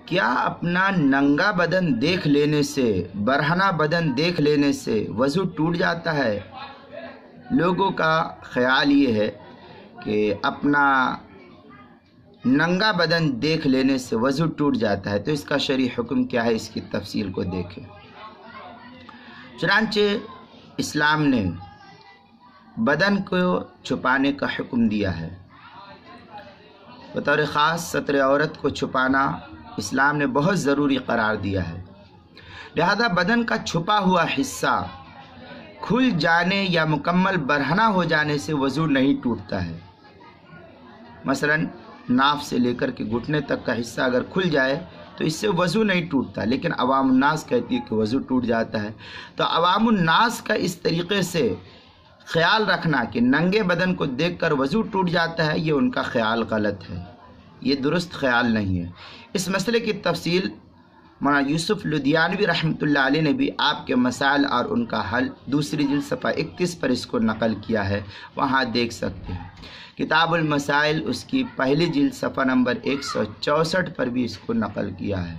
کیا اپنا ننگا بدن دیکھ لینے سے، برہنہ بدن دیکھ لینے سے وضو ٹوٹ جاتا ہے؟ لوگوں کا خیال یہ ہے کہ اپنا ننگا بدن دیکھ لینے سے وضو ٹوٹ جاتا ہے، تو اس کا شرعی حکم کیا ہے، اس کی تفصیل کو دیکھیں۔ چنانچہ اسلام نے بدن کو چھپانے کا حکم دیا ہے۔ بطور خاص ستر عورت کو چھپانا اسلام نے بہت ضروری قرار دیا ہے، لہذا بدن کا چھپا ہوا حصہ کھل جانے یا مکمل برہنہ ہو جانے سے وضو نہیں ٹوٹتا ہے۔ مثلا ناف سے لے کر کے گھٹنے تک کا حصہ اگر کھل جائے تو اس سے وضو نہیں ٹوٹتا، لیکن عوام الناس کہتی ہے کہ وضو ٹوٹ جاتا ہے۔ تو عوام الناس کا اس طریقے سے خیال رکھنا کہ ننگے بدن کو دیکھ کر وضو ٹوٹ جاتا ہے، یہ ان کا خیال غلط ہے، یہ درست خیال نہیں ہے۔ اس مسئلے کی تفصیل مولانا یوسف لدھیانوی رحمۃ اللہ علیہ نے بھی آپ کے مسائل اور ان کا حل دوسری جلد صفحہ 31 پر اس کو نقل کیا ہے، وہاں دیکھ سکتے ہیں۔ کتاب المسائل اس کی پہلی جلد صفحہ نمبر 164 پر بھی اس کو نقل کیا ہے۔